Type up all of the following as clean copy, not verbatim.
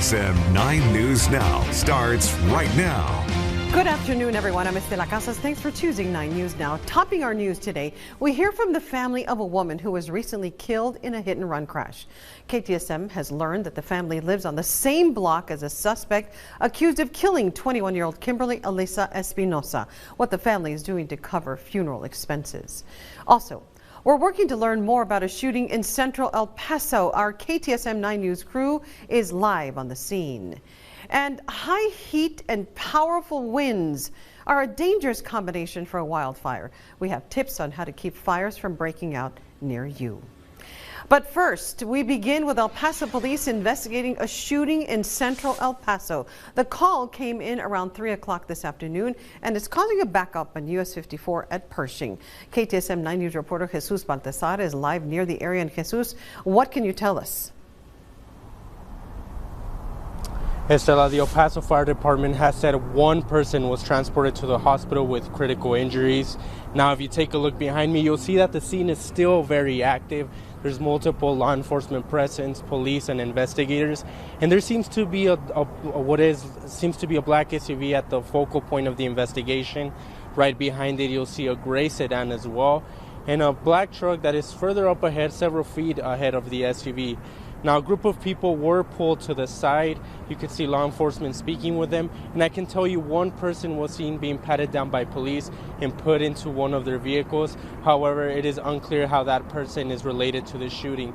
KTSM 9 News Now starts right now. Good afternoon, everyone. I'm Estela Casas. Thanks for choosing 9 News Now. Topping our news today, we hear from the family of a woman who was recently killed in a hit-and-run crash. KTSM has learned that the family lives on the same block as a suspect accused of killing 21-year-old Kimberly Espinosa. What the family is doing to cover funeral expenses. Also, we're working to learn more about a shooting in central El Paso. Our KTSM 9 News crew is live on the scene. And high heat and powerful winds are a dangerous combination for a wildfire. We have tips on how to keep fires from breaking out near you. But first, we begin with El Paso police investigating a shooting in central El Paso. The call came in around 3 o'clock this afternoon, and it's causing a backup on US 54 at Pershing. KTSM 9 News reporter Jesus Baltasar is live near the area. And Jesus, what can you tell us? Estela, the El Paso Fire Department has said one person was transported to the hospital with critical injuries. Now, if you take a look behind me, you'll see that the scene is still very active. There's multiple law enforcement presence, police and investigators, and there seems to be a black SUV at the focal point of the investigation. Right behind it, you'll see a gray sedan as well, and a black truck that is further up ahead, several feet ahead of the SUV. Now, a group of people were pulled to the side. You could see law enforcement speaking with them. And I can tell you one person was seen being patted down by police and put into one of their vehicles. However, it is unclear how that person is related to the shooting.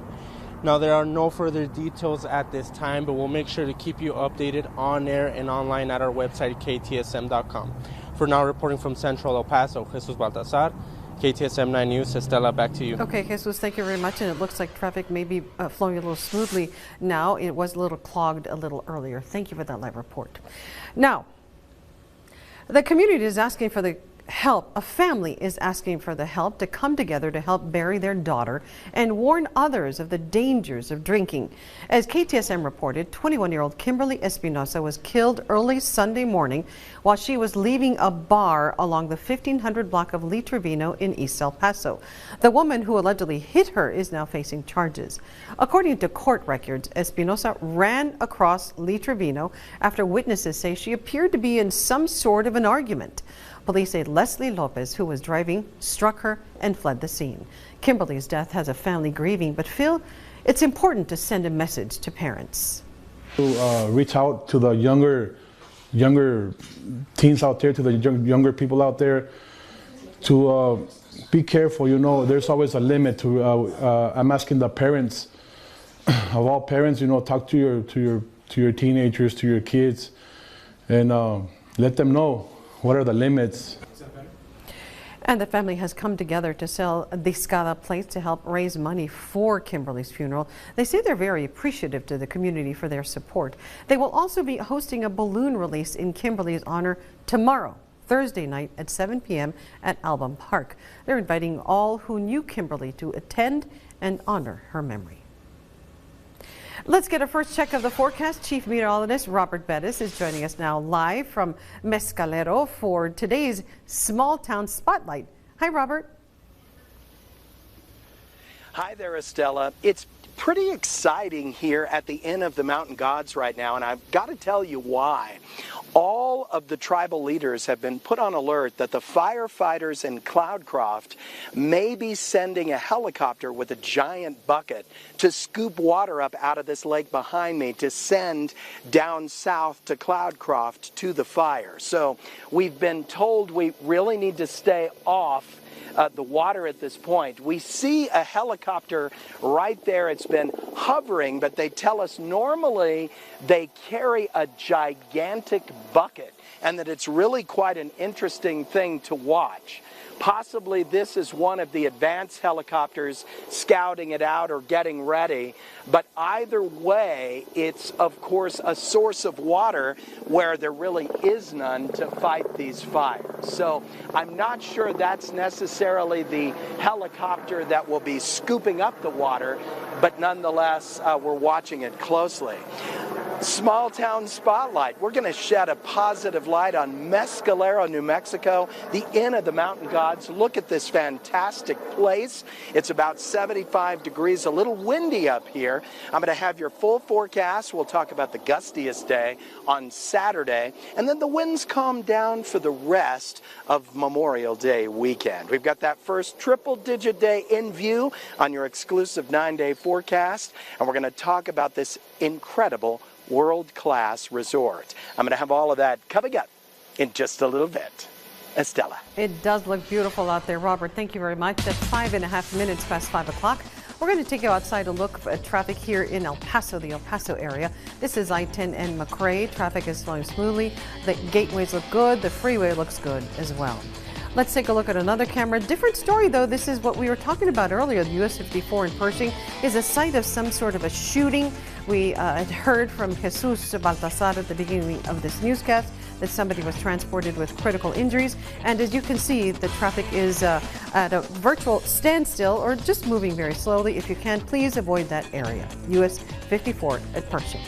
Now, there are no further details at this time, but we'll make sure to keep you updated on air and online at our website, ktsm.com. For now, reporting from Central El Paso, Jesus Baltasar, KTSM 9 News. Estela, back to you. Okay, Jesus, thank you very much. And it looks like traffic may be flowing a little smoothly now. It was a little clogged a little earlier. Thank you for that live report. Now, the community is asking for the help. A family is asking for the help to come together to help bury their daughter and warn others of the dangers of drinking. As KTSM reported, 21-year-old Kimberly Espinosa was killed early Sunday morning while she was leaving a bar along the 1500 block of Lee Trevino in East El Paso. The woman who allegedly hit her is now facing charges. According to court records, Espinosa ran across Lee Trevino after witnesses say she appeared to be in some sort of an argument. Police say Leslie Lopez, who was driving, struck her and fled the scene. Kimberly's death has a family grieving, but Phil, it's important to send a message to parents. To reach out to the younger teens out there, to the younger people out there, to be careful. You know, there's always a limit to. I'm asking the parents, of all parents, you know, talk to your teenagers, to your kids, and let them know what are the limits. And the family has come together to sell discada plates to help raise money for Kimberly's funeral. They say they're very appreciative to the community for their support. They will also be hosting a balloon release in Kimberly's honor tomorrow, Thursday night at 7 p.m. at Album Park. They're inviting all who knew Kimberly to attend and honor her memory. Let's get a first check of the forecast. Chief Meteorologist Robert Bettis is joining us now live from Mescalero for today's Small Town Spotlight. Hi, Robert. Hi there, Estela. It's pretty exciting here at the Inn of the Mountain Gods right now, and I've got to tell you why. All of the tribal leaders have been put on alert that the firefighters in Cloudcroft may be sending a helicopter with a giant bucket to scoop water up out of this lake behind me to send down south to Cloudcroft to the fire. So we've been told we really need to stay off the water at this point. We see a helicopter right there. It's been hovering, but they tell us normally they carry a gigantic bucket and that it's really quite an interesting thing to watch. Possibly this is one of the advanced helicopters scouting it out or getting ready. But either way, it's, of course, a source of water where there really is none to fight these fires. So I'm not sure that's necessarily the helicopter that will be scooping up the water, but nonetheless, we're watching it closely. Small Town Spotlight. We're going to shed a positive light on Mescalero, New Mexico, the Inn of the Mountain Gods. Look at this fantastic place. It's about 75 degrees, a little windy up here. I'm going to have your full forecast. We'll talk about the gustiest day on Saturday, and then the winds calm down for the rest of Memorial Day weekend. We've got that first triple-digit day in view on your exclusive 9-day forecast, and we're going to talk about this incredible world-class resort. I'm going to have all of that coming up in just a little bit. Estella. It does look beautiful out there, Robert. Thank you very much. That's 5.5 minutes past 5 o'clock. We're going to take you outside to look at traffic here in El Paso, the El Paso area. This is I-10 and McRae. Traffic is flowing smoothly. The gateways look good. The freeway looks good as well. Let's take a look at another camera. Different story, though. This is what we were talking about earlier. The US 54 in Pershing is a site of some sort of a shooting. We had heard from Jesus Baltasar at the beginning of this newscast that somebody was transported with critical injuries. And as you can see, the traffic is at a virtual standstill or just moving very slowly. If you can, please avoid that area. US 54 at Pershing.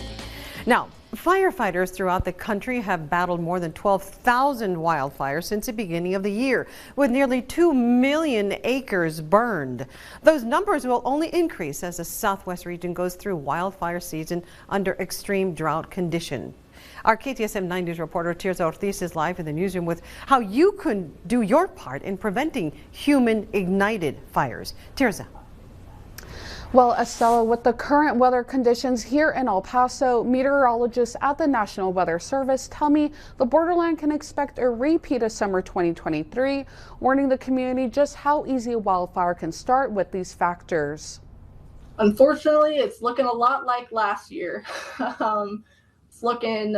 Now, firefighters throughout the country have battled more than 12,000 wildfires since the beginning of the year, with nearly 2 million acres burned. Those numbers will only increase as the Southwest region goes through wildfire season under extreme drought condition. Our KTSM 9 News reporter Tirza Ortiz is live in the newsroom with how you can do your part in preventing human-ignited fires. Tirza. Well, Estella, with the current weather conditions here in El Paso, meteorologists at the National Weather Service tell me the borderland can expect a repeat of summer 2023, warning the community just how easy a wildfire can start with these factors. Unfortunately, it's looking a lot like last year. It's looking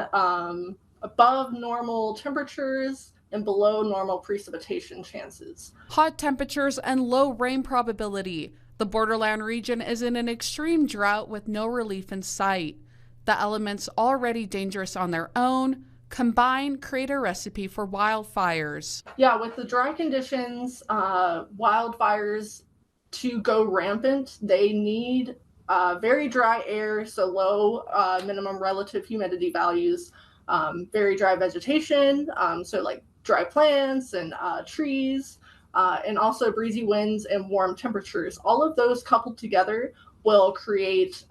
above normal temperatures and below normal precipitation chances. Hot temperatures and low rain probability. The borderland region is in an extreme drought with no relief in sight. The elements already dangerous on their own combined create a recipe for wildfires. Yeah, with the dry conditions, wildfires to go rampant, they need very dry air, so low minimum relative humidity values, very dry vegetation, so like dry plants and trees, and also breezy winds and warm temperatures. All of those coupled together will create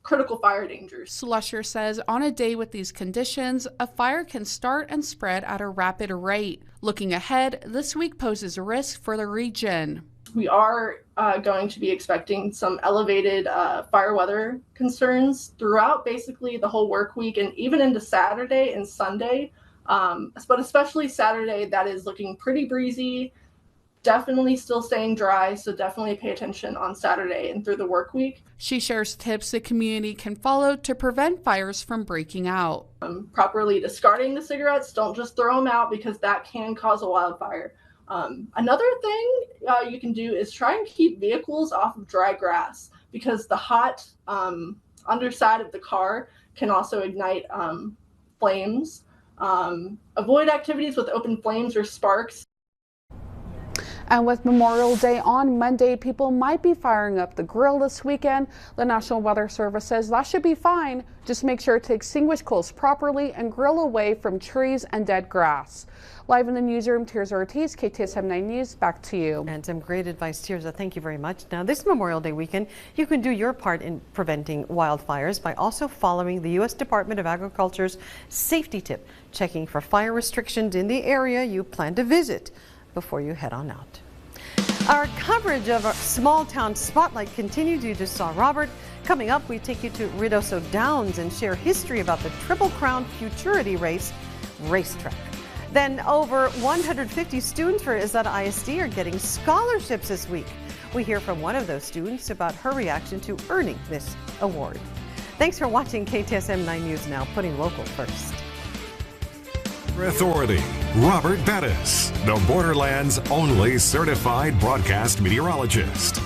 critical fire dangers. Slusher says on a day with these conditions, a fire can start and spread at a rapid rate. Looking ahead, this week poses a risk for the region. We are going to be expecting some elevated fire weather concerns throughout basically the whole work week and even into Saturday and Sunday, but especially Saturday, that is looking pretty breezy. Definitely still staying dry, so definitely pay attention on Saturday and through the work week. She shares tips the community can follow to prevent fires from breaking out. Properly discarding the cigarettes, don't just throw them out because that can cause a wildfire. Another thing you can do is try and keep vehicles off of dry grass because the hot underside of the car can also ignite flames. Avoid activities with open flames or sparks. And with Memorial Day on Monday, people might be firing up the grill this weekend. The National Weather Service says that should be fine. Just make sure to extinguish coals properly and grill away from trees and dead grass. Live in the newsroom, Tirza Ortiz, KTSM 9 News, back to you. And some great advice, Tirza. Thank you very much. Now, this Memorial Day weekend, you can do your part in preventing wildfires by also following the U.S. Department of Agriculture's safety tip, checking for fire restrictions in the area you plan to visit before you head on out. Our coverage of our small town spotlight continues. You just saw Robert. Coming up, we take you to Ruidoso Downs and share history about the Triple Crown Futurity Race racetrack. Then over 150 students for Izata ISD are getting scholarships this week. We hear from one of those students about her reaction to earning this award. Thanks for watching KTSM 9 News Now, putting local first. Authority, Robert Bettis, the Borderlands' only certified broadcast meteorologist.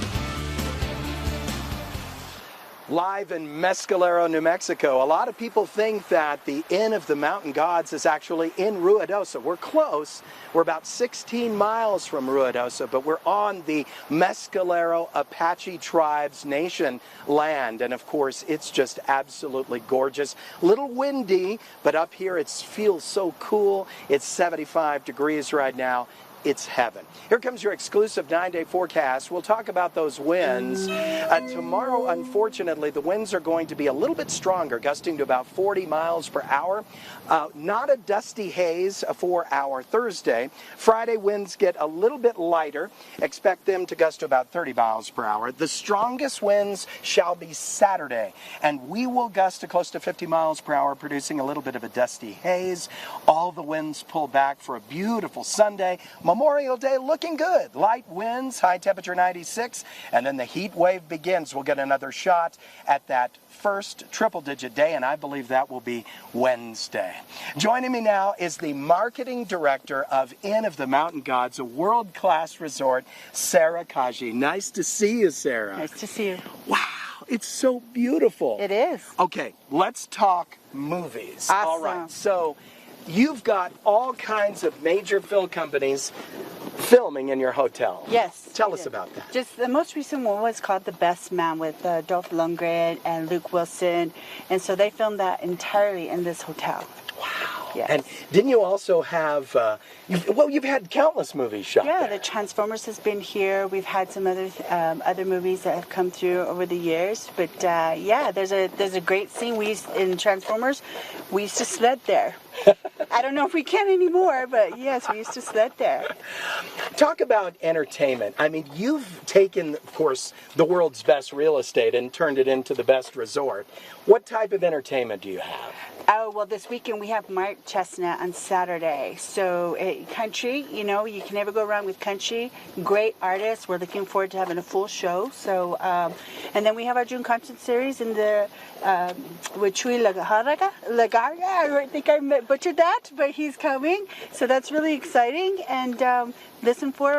Live in Mescalero, New Mexico. A lot of people think that the Inn of the Mountain Gods is actually in Ruidoso. We're close. We're about 16 miles from Ruidoso, but we're on the Mescalero Apache Tribes Nation land. And of course, it's just absolutely gorgeous. A little windy, but up here it feels so cool. It's 75 degrees right now. It's heaven. Here comes your exclusive 9-day forecast. We'll talk about those winds. Tomorrow, unfortunately, the winds are going to be a little bit stronger, gusting to about 40 miles per hour. Not a dusty haze for our Thursday. Friday, winds get a little bit lighter. Expect them to gust to about 30 miles per hour. The strongest winds shall be Saturday, and we will gust to close to 50 miles per hour, producing a little bit of a dusty haze. All the winds pull back for a beautiful Sunday. Memorial Day looking good. Light winds, high temperature 96, and then the heat wave begins. We'll get another shot at that first triple-digit day, and I believe that will be Wednesday. Joining me now is the marketing director of Inn of the Mountain Gods, a world-class resort, Sarah Kaji. Nice to see you, Sarah. Nice to see you. Wow, it's so beautiful. It is. Okay, let's talk movies. Awesome. All right, so you've got all kinds of major film companies filming in your hotel. Yes. Tell us about that. Just the most recent one was called The Best Man with Dolph Lundgren and Luke Wilson. And so they filmed that entirely in this hotel. Wow. Yes. And didn't you also have, you've had countless movies shot Yeah, there. the Transformers has been here. We've had some other movies that have come through over the years. But yeah, there's a great scene. In Transformers, we used to sled there. I don't know if we can anymore, but yes, we used to sled there. Talk about entertainment. I mean, you've taken, of course, the world's best real estate and turned it into the best resort. What type of entertainment do you have? Oh, well, this weekend we have Mark Chestnut on Saturday. So country, you know, you can never go wrong with country. Great artists. We're looking forward to having a full show. So, and then we have our June concert series in the with Chuy Lagarga. I think I butchered that, but he's coming. So that's really exciting. And listen for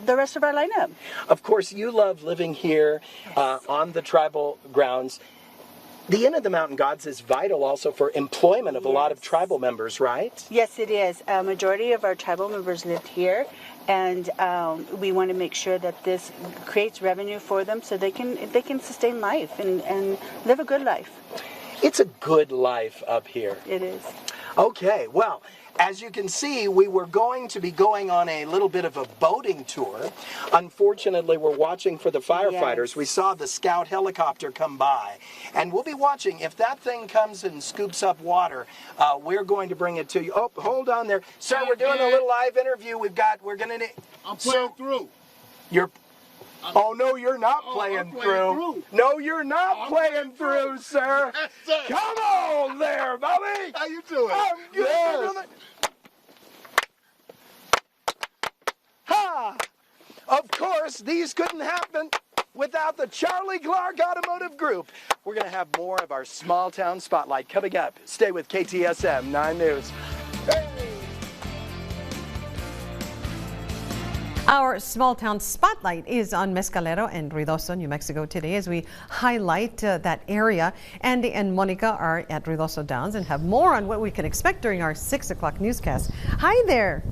the rest of our lineup. Of course, you love living here on the tribal grounds. The Inn of the Mountain Gods is vital also for employment of a lot of tribal members, right? Yes, it is. A majority of our tribal members live here, and we want to make sure that this creates revenue for them so they can sustain life and live a good life. It's a good life up here. It is. Okay, well, as you can see, we were going to be going on a little bit of a boating tour. Unfortunately, we're watching for the firefighters. Yes. We saw the scout helicopter come by, and we'll be watching. If that thing comes and scoops up water, we're going to bring it to you. Oh, hold on there. Sir, we're doing a little live interview. We're going to need... I'm playing through. Oh, no, you're not playing through. No, you're not playing through, sir. Yes, sir. Come on there, Bobby. How you doing? I'm good. Yes. Ha! Of course, these couldn't happen without the Charlie Clark Automotive Group. We're going to have more of our small town spotlight coming up. Stay with KTSM 9 News. Hey. Our small town spotlight is on Mescalero and Ruidoso, New Mexico today as we highlight that area. Andy and Monica are at Ruidoso Downs and have more on what we can expect during our 6 o'clock newscast. Hi there.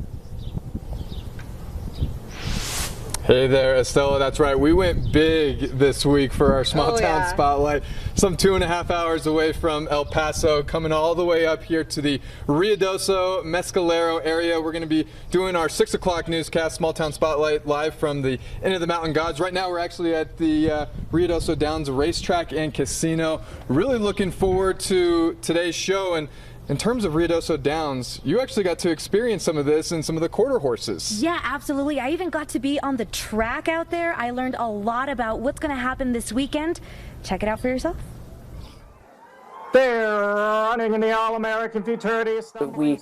Hey there, Estella. That's right. We went big this week for our small town spotlight. Some 2.5 hours away from El Paso, coming all the way up here to the Ruidoso Mescalero area. We're going to be doing our 6 o'clock newscast, small town spotlight, live from the Inn of the Mountain Gods. Right now, we're actually at the Ruidoso Downs Racetrack and Casino. Really looking forward to today's show. And in terms of Ruidoso Downs, you actually got to experience some of this and some of the quarter horses. Yeah, absolutely. I even got to be on the track out there. I learned a lot about what's going to happen this weekend. Check it out for yourself. They're running in the All-American Futurity. We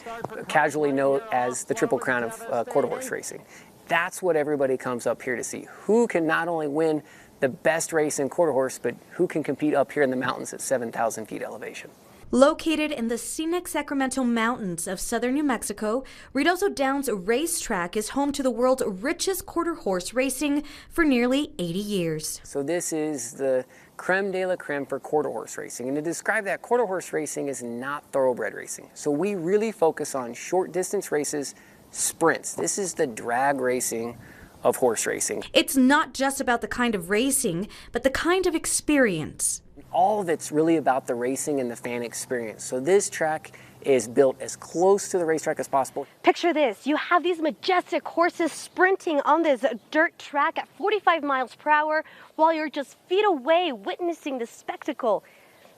casually know as the Triple Crown of quarter horse racing. That's what everybody comes up here to see. Who can not only win the best race in quarter horse, but who can compete up here in the mountains at 7,000 feet elevation. Located in the scenic Sacramento Mountains of southern New Mexico, Ruidoso Downs Racetrack is home to the world's richest quarter horse racing for nearly 80 years. So this is the creme de la creme for quarter horse racing. And to describe that, quarter horse racing is not thoroughbred racing. So we really focus on short distance races, sprints. This is the drag racing of horse racing. It's not just about the kind of racing, but the kind of experience. All of it's really about the racing and the fan experience. So this track is built as close to the racetrack as possible. Picture this, you have these majestic horses sprinting on this dirt track at 45 miles per hour while you're just feet away witnessing the spectacle.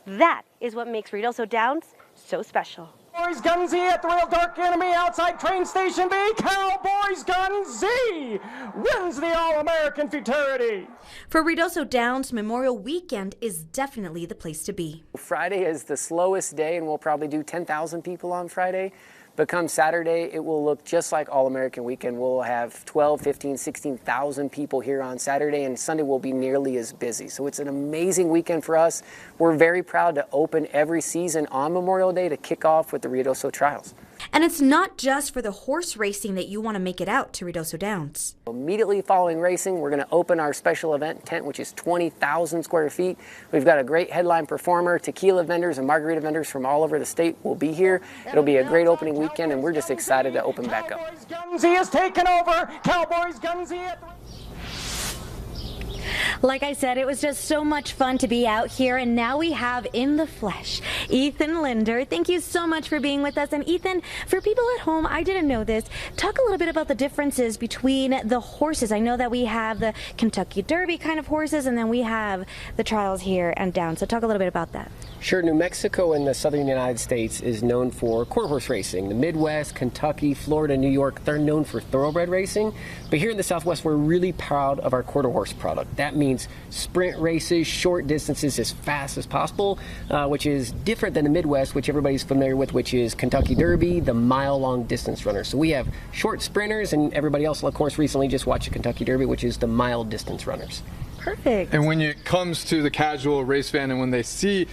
That is what makes Ruidoso Downs so special. Cowboys Gun Z at the Real Dark Enemy outside train station B. Cowboys Gun Z wins the All-American Futurity. For Ruidoso Downs, Memorial Weekend is definitely the place to be. Friday is the slowest day, and we'll probably do 10,000 people on Friday. But come Saturday, it will look just like All-American Weekend. We'll have 12, 15, 16,000 people here on Saturday, and Sunday will be nearly as busy. So it's an amazing weekend for us. We're very proud to open every season on Memorial Day to kick off with the Ruidoso Trials. And it's not just for the horse racing that you want to make it out to Ruidoso Downs. Immediately following racing, we're going to open our special event tent, which is 20,000 square feet. We've got a great headline performer. Tequila vendors and margarita vendors from all over the state will be here. It'll be a great opening weekend, and we're just excited to open back up. Cowboys Gun Z is taking over. Cowboys Gun Z at the... Like I said, it was just so much fun to be out here, and now we have in the flesh Ethan Linder. Thank you so much for being with us. And Ethan, for people at home, I didn't know this. Talk a little bit about the differences between the horses. I know that we have the Kentucky Derby kind of horses, and then we have the trials here and down. So talk a little bit about that. Sure. New Mexico and the southern United States is known for quarter horse racing. The Midwest, Kentucky, Florida, New York, they're known for thoroughbred racing. But here in the Southwest, we're really proud of our quarter horse product. That means sprint races, short distances as fast as possible, which is different than the Midwest, which everybody's familiar with, which is Kentucky Derby, the mile-long distance runner. So we have short sprinters, and everybody else, of course, recently just watched the Kentucky Derby, which is the mile distance runners. Perfect. And when it comes to the casual race fan, and when they see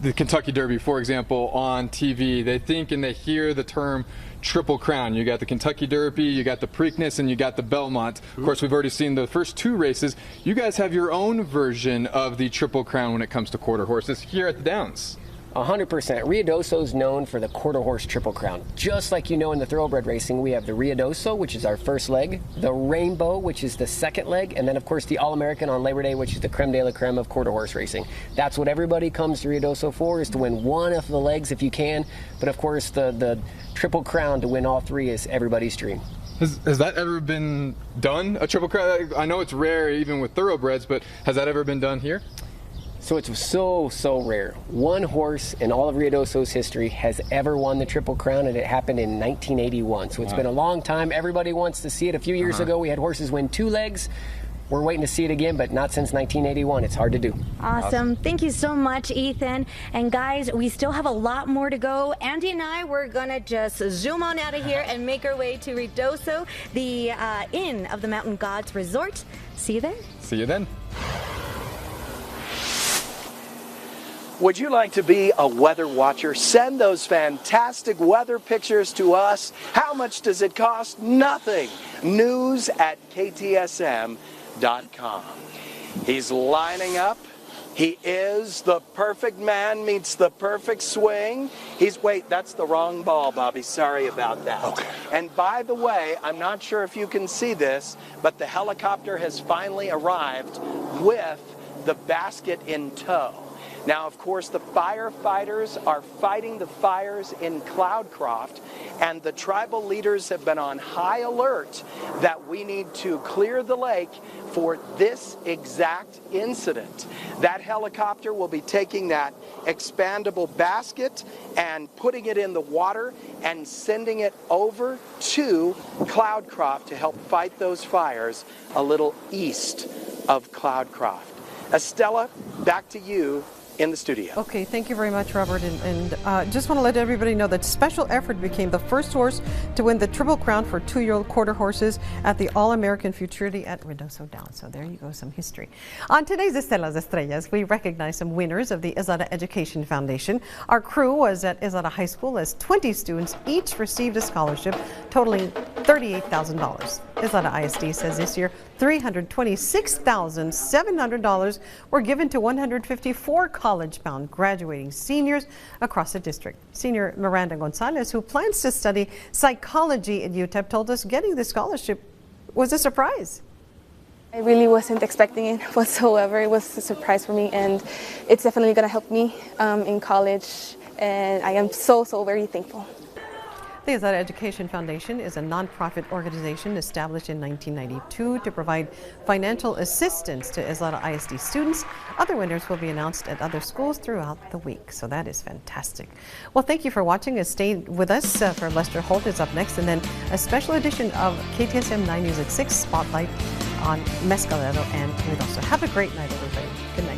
the Kentucky Derby, for example, on TV, they think and they hear the term Triple Crown. You got the Kentucky Derby, you got the Preakness, and you got the Belmont. Of course, we've already seen the first two races. You guys have your own version of the Triple Crown when it comes to quarter horses here at the Downs. 100%. Ruidoso is known for the quarter horse Triple Crown. Just like you know in the thoroughbred racing, we have the Ruidoso, which is our first leg, the Rainbow, which is the second leg, and then of course the All-American on Labor Day, which is the creme de la creme of quarter horse racing. That's what everybody comes to Ruidoso for, is to win one of the legs if you can, but of course the Triple Crown to win all three is everybody's dream. Has that ever been done, a Triple Crown? I know it's rare even with thoroughbreds, but has that ever been done here? So it's so rare. One horse in all of Ruidoso's history has ever won the Triple Crown, and it happened in 1981. So it's been a long time. Everybody wants to see it. A few years ago, we had horses win two legs. We're waiting to see it again, but not since 1981. It's hard to do. Awesome. Thank you so much, Ethan. And guys, we still have a lot more to go. Andy and I, we're going to just zoom on out of here and make our way to Ruidoso, the Inn of the Mountain Gods Resort. See you then. See you then. Would you like to be a weather watcher? Send those fantastic weather pictures to us. How much does it cost? Nothing. News@ktsm.com. He's lining up. He is the perfect man meets the perfect swing. Wait, that's the wrong ball, Bobby. Sorry about that. Okay. And by the way, I'm not sure if you can see this, but the helicopter has finally arrived with the basket in tow. Now, of course, the firefighters are fighting the fires in Cloudcroft, and the tribal leaders have been on high alert that we need to clear the lake for this exact incident. That helicopter will be taking that expandable basket and putting it in the water and sending it over to Cloudcroft to help fight those fires a little east of Cloudcroft. Estella, back to you in the studio. Okay, thank you very much, Robert. And just want to let everybody know that Special Effort became the first horse to win the Triple Crown for 2-year-old quarter horses at the All-American Futurity at Ruidoso Downs. So there you go, some history. On today's Estelas Estrellas, we recognize some winners of the Izada Education Foundation. Our crew was at Izada High School as 20 students each received a scholarship totaling $38,000. Izada ISD says this year $326,700 were given to 154 college-bound graduating seniors across the district. Senior Miranda Gonzalez, who plans to study psychology at UTEP, told us getting the scholarship was a surprise. I really wasn't expecting it whatsoever. It was a surprise for me, and it's definitely going to help me in college, and I am so very thankful. The Izada Education Foundation is a nonprofit organization established in 1992 to provide financial assistance to Izada ISD students. Other winners will be announced at other schools throughout the week, so that is fantastic. Well, thank you for watching. Stay with us for Lester Holt is up next, and then a special edition of KTSM 9 News at 6 Spotlight on Mescalero and Ruidoso. Have a great night, everybody. Good night.